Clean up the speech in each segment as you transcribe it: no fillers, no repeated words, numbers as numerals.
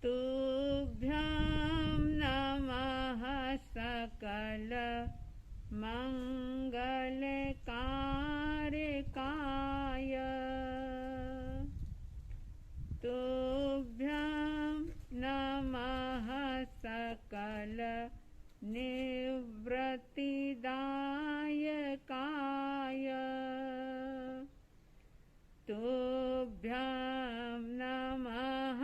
तुभ्यं नमः सकल मंगलकारकाय। तुभ्यं नमः सकल निवृत्तिदायकाय। तुभ्यं नमः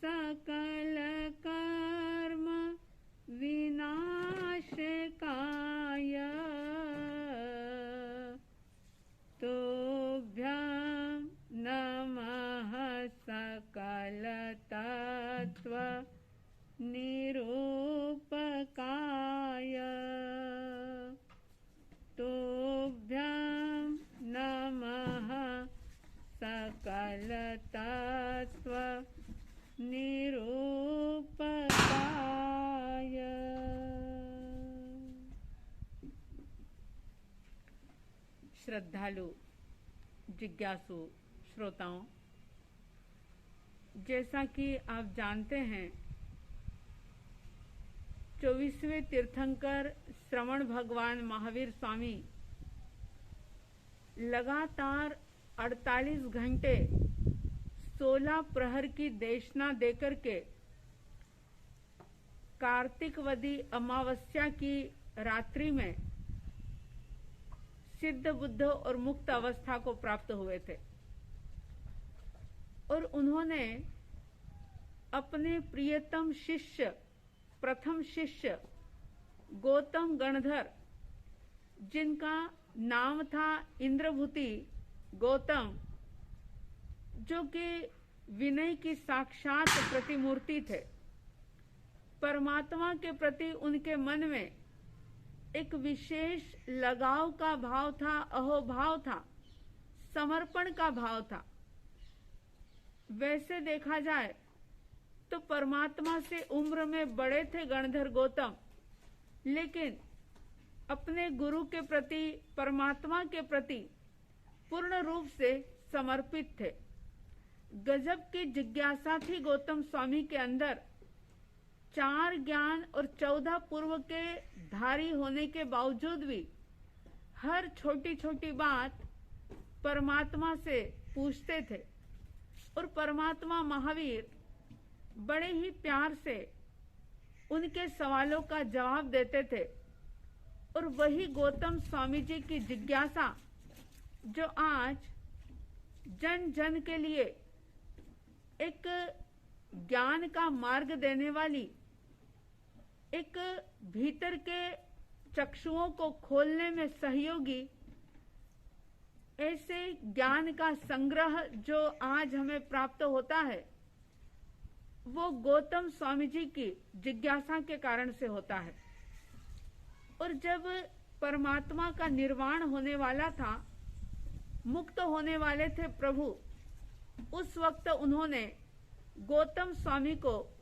सकल कर्म विनाशकाय। तुभ्यं नमः सकल तत्व निरूपकाय। तुभ्यं नमः सकल तत्व निरूपकाय। श्रद्धालु जिज्ञासु श्रोताओं, जैसा कि आप जानते हैं, 24वें तीर्थंकर श्रवण भगवान महावीर स्वामी लगातार 48 घंटे 16 प्रहर की देशना देकर के कार्तिकवदी अमावस्या की रात्रि में सिद्ध बुद्ध और मुक्त अवस्था को प्राप्त हुए थे और उन्होंने अपने प्रियतम शिष्य, प्रथम शिष्य गौतम गणधर, जिनका नाम था इंद्रभूति गौतम, जो कि विनय की साक्षात प्रतिमूर्ति थे, परमात्मा के प्रति उनके मन में एक विशेष लगाव का भाव था, अहोभाव था, समर्पण का भाव था। वैसे देखा जाए तो परमात्मा से उम्र में बड़े थे गणधर गौतम, लेकिन अपने गुरु के प्रति, परमात्मा के प्रति पूर्ण रूप से समर्पित थे। गजब की जिज्ञासा थी गौतम स्वामी के अंदर। 4 ज्ञान और 14 पूर्व के धारी होने के बावजूद भी हर छोटी छोटी बात परमात्मा से पूछते थे और परमात्मा महावीर बड़े ही प्यार से उनके सवालों का जवाब देते थे। और वही गौतम स्वामी जी की जिज्ञासा जो आज जन जन के लिए एक ज्ञान का मार्ग देने वाली, एक भीतर के चक्षुओं को खोलने में सहयोगी, ऐसे ज्ञान का संग्रह जो आज हमें प्राप्त होता है, वो गौतम स्वामी जी की जिज्ञासा के कारण से होता है। और जब परमात्मा का निर्वाण होने वाला था, मुक्त होने वाले थे प्रभु, उस वक्त उन्होंने गौतम स्वामी को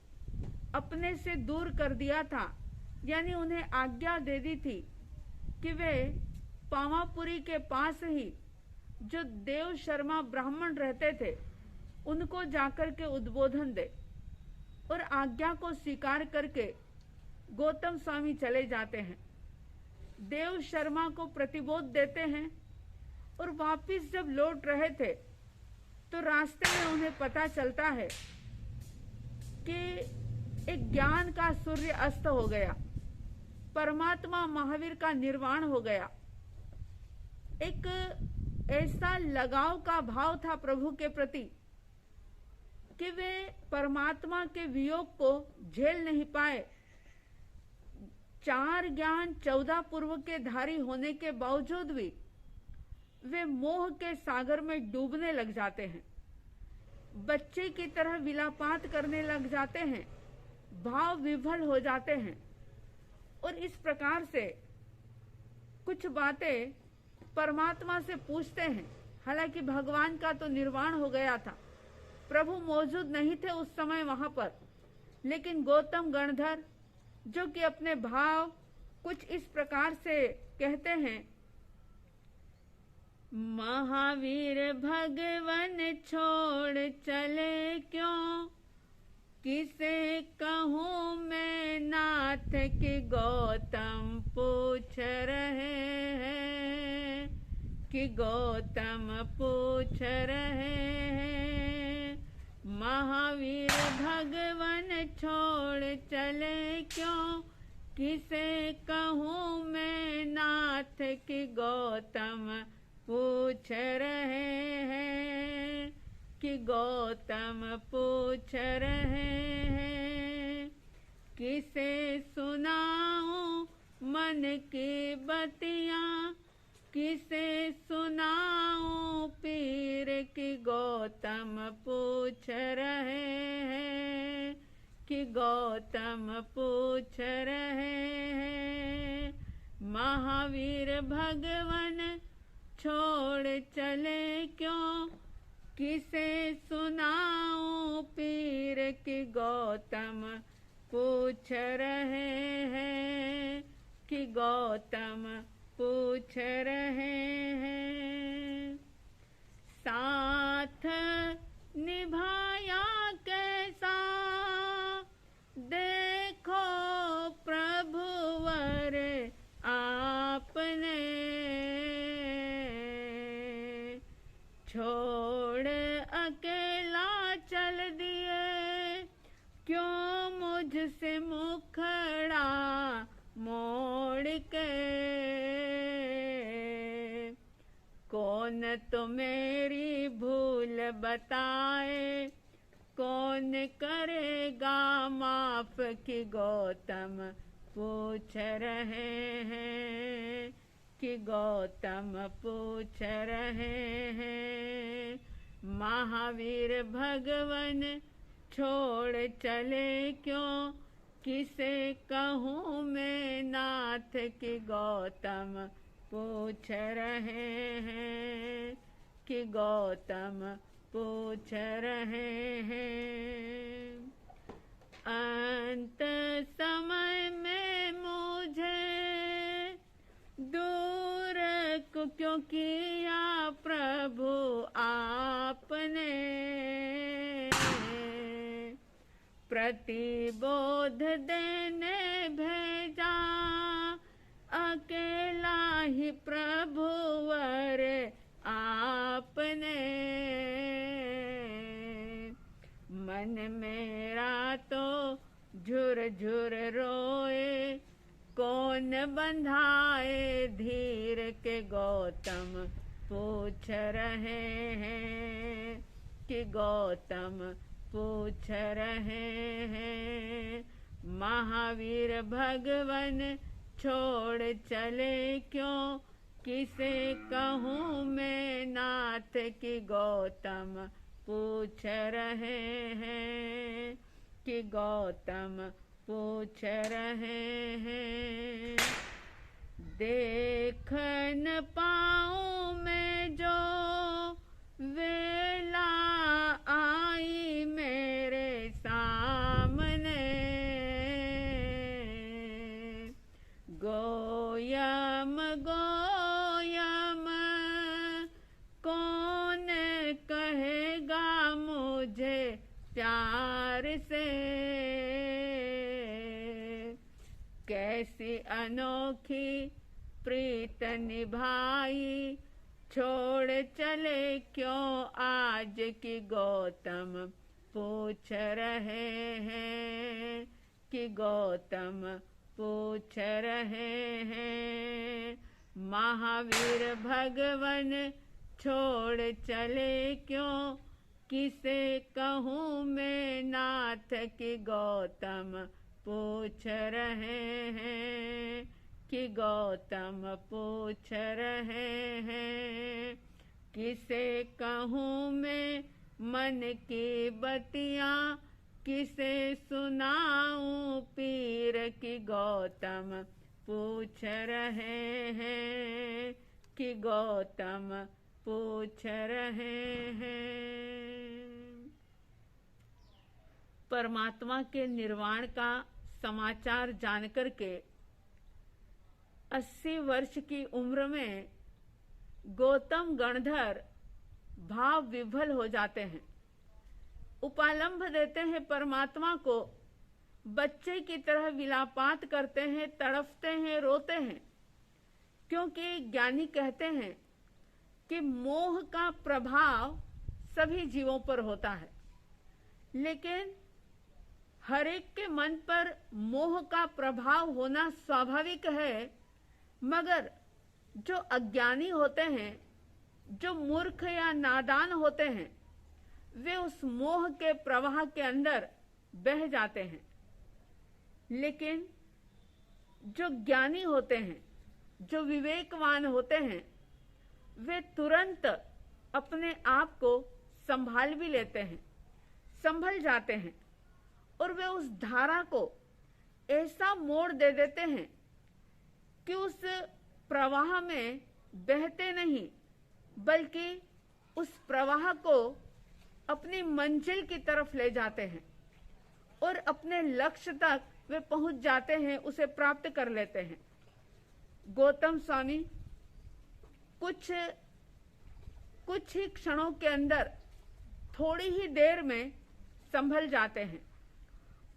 अपने से दूर कर दिया था, यानी उन्हें आज्ञा दे दी थी कि वे पावापुरी के पास ही जो देव शर्मा ब्राह्मण रहते थे उनको जाकर के उद्बोधन दे। और आज्ञा को स्वीकार करके गौतम स्वामी चले जाते हैं, देव शर्मा को प्रतिबोध देते हैं और वापिस जब लौट रहे थे तो रास्ते में उन्हें पता चलता है कि एक ज्ञान का सूर्य अस्त हो गया, परमात्मा महावीर का निर्वाण हो गया। एक ऐसा लगाव का भाव था प्रभु के प्रति कि वे परमात्मा के वियोग को झेल नहीं पाए। 4 ज्ञान 14 पूर्व के धारी होने के बावजूद भी वे मोह के सागर में डूबने लग जाते हैं, बच्चे की तरह विलापात करने लग जाते हैं, भाव विभल हो जाते हैं। और इस प्रकार से कुछ बातें परमात्मा से पूछते हैं। हालांकि भगवान का तो निर्वाण हो गया था, प्रभु मौजूद नहीं थे उस समय वहां पर, लेकिन गौतम गणधर जो कि अपने भाव कुछ इस प्रकार से कहते हैं, महावीर भगवन छोड़ चले क्यों, किसे कहूँ मैं नाथ कि गौतम पूछ रहे हैं, कि गौतम पूछ रहे हैं। महावीर भगवन छोड़ चले क्यों, किसे कहूँ मैं नाथ कि गौतम पूछ रहे हैं, कि गौतम पूछ रहे हैं। किसे सुनाऊं मन की बतियां, किसे सुनाऊं पीर की गौतम पूछ रहे हैं, कि गौतम पूछ रहे हैं। महावीर भगवन छोड़ चले क्यों, किसे सुनाऊं पीर की गौतम पूछ रहे हैं, कि गौतम पूछ रहे हैं। साथ निभाया कैसा देखो प्रभुवर आपने, छोड़ अकेला चल दिए क्यों मुझसे मुखड़ा मोड़ के। कौन तो मेरी भूल बताए, कौन करेगा माफ कि गौतम पूछ रहे हैं, कि गौतम पूछ रहे हैं। महावीर भगवन छोड़ चले क्यों, किसे कहूँ मैं नाथ कि गौतम पूछ रहे हैं, कि गौतम पूछ रहे हैं। अंत समय में मुझे दूर को क्यों किया प्रभु आपने, प्रतिबोध देने भेजा अकेला ही प्रभुवर आपने। मन मेरा तो झुर झुर रोए, कौन बंधाए धीर के गौतम पूछ रहे हैं, कि गौतम पूछ रहे हैं। महावीर भगवन छोड़ चले क्यों, किसे कहूँ मैं नाथ कि गौतम पूछ रहे हैं, कि गौतम पूछ रहे हैं। देख न पाऊं मैं जो वेला आई मेरे सामने, गोयम गोयम कौन कहेगा मुझे प्यार से। कैसी अनोखी प्रीत निभाई, छोड़ चले क्यों आज की गौतम पूछ रहे हैं, कि गौतम पूछ रहे हैं। महावीर भगवन छोड़ चले क्यों, किसे कहूँ मैं नाथ कि गौतम पूछ रहे हैं, कि गौतम पूछ रहे हैं। किसे कहूँ मैं मन की बतियाँ, किसे सुनाऊं पीर की गौतम पूछ रहे हैं, कि गौतम पूछ रहे हैं। परमात्मा के निर्वाण का समाचार जानकर के 80 वर्ष की उम्र में गौतम गणधर भाव विभल हो जाते हैं। उपालंभ देते हैं परमात्मा को, बच्चे की तरह विलापात करते हैं, तड़पते हैं, रोते हैं, क्योंकि ज्ञानी कहते हैं कि मोह का प्रभाव सभी जीवों पर होता है, लेकिन हर एक के मन पर मोह का प्रभाव होना स्वाभाविक है, मगर जो अज्ञानी होते हैं, जो मूर्ख या नादान होते हैं, वे उस मोह के प्रवाह के अंदर बह जाते हैं। लेकिन जो ज्ञानी होते हैं, जो विवेकवान होते हैं, वे तुरंत अपने आप को संभाल भी लेते हैं, संभल जाते हैं, और वे उस धारा को ऐसा मोड़ दे देते हैं कि उस प्रवाह में बहते नहीं, बल्कि उस प्रवाह को अपनी मंजिल की तरफ ले जाते हैं और अपने लक्ष्य तक वे पहुंच जाते हैं, उसे प्राप्त कर लेते हैं। गौतम स्वामी कुछ ही क्षणों के अंदर, थोड़ी ही देर में संभल जाते हैं,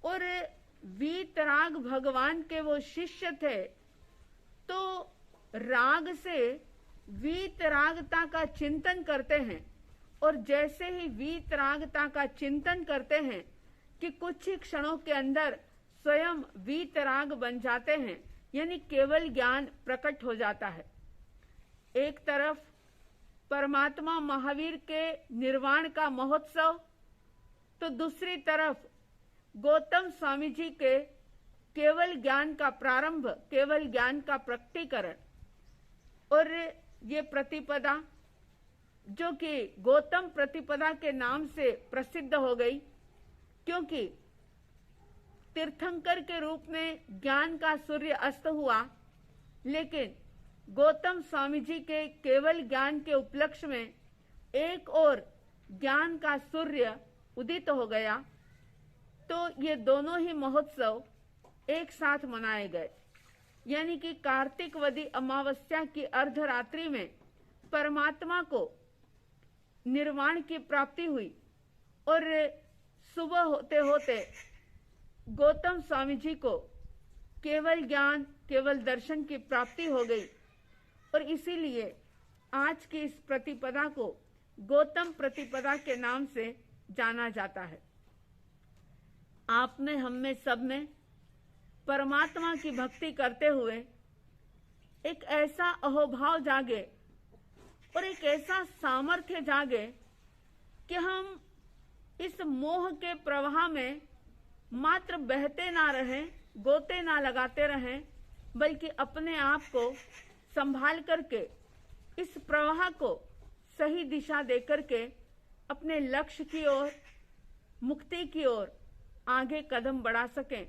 और वीतराग भगवान के वो शिष्य थे, तो राग से वीतरागता का चिंतन करते हैं, और जैसे ही वीतरागता का चिंतन करते हैं कि कुछ ही क्षणों के अंदर स्वयं वीतराग बन जाते हैं, यानी केवल ज्ञान प्रकट हो जाता है। एक तरफ परमात्मा महावीर के निर्वाण का महोत्सव, तो दूसरी तरफ गौतम स्वामी जी के केवल ज्ञान का प्रारंभ, केवल ज्ञान का प्रकटीकरण। और ये प्रतिपदा जो कि गौतम प्रतिपदा के नाम से प्रसिद्ध हो गई, क्योंकि तीर्थंकर के रूप में ज्ञान का सूर्य अस्त हुआ, लेकिन गौतम स्वामी जी के केवल ज्ञान के उपलक्ष्य में एक और ज्ञान का सूर्य उदित हो गया। तो ये दोनों ही महोत्सव एक साथ मनाए गए, यानी कि कार्तिकवदी अमावस्या की अर्धरात्रि में परमात्मा को निर्वाण की प्राप्ति हुई, और सुबह होते होते गौतम स्वामी जी को केवल ज्ञान, केवल दर्शन की प्राप्ति हो गई, और इसीलिए आज की इस प्रतिपदा को गौतम प्रतिपदा के नाम से जाना जाता है। आप में, हम में, सब में परमात्मा की भक्ति करते हुए एक ऐसा अहोभाव जागे और एक ऐसा सामर्थ्य जागे कि हम इस मोह के प्रवाह में मात्र बहते ना रहें, गोते ना लगाते रहें, बल्कि अपने आप को संभाल करके इस प्रवाह को सही दिशा देकर के अपने लक्ष्य की ओर, मुक्ति की ओर आगे कदम बढ़ा सकें।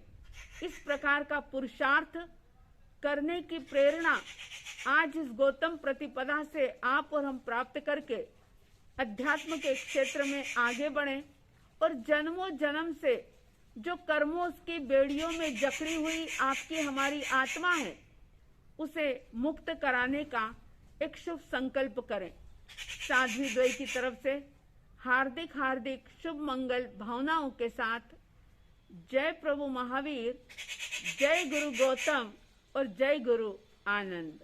इस प्रकार का पुरुषार्थ करने की प्रेरणा आज इस गौतम प्रतिपदा से आप और हम प्राप्त करके अध्यात्म के क्षेत्र में आगे बढ़ें, और जन्मों जन्म से जो कर्मों की बेड़ियों में जकड़ी हुई आपकी हमारी आत्मा है, उसे मुक्त कराने का एक शुभ संकल्प करें। साध्वी द्वय की तरफ से हार्दिक हार्दिक शुभ मंगल भावनाओं के साथ जय प्रभु महावीर, जय गुरु गौतम और जय गुरु आनंद।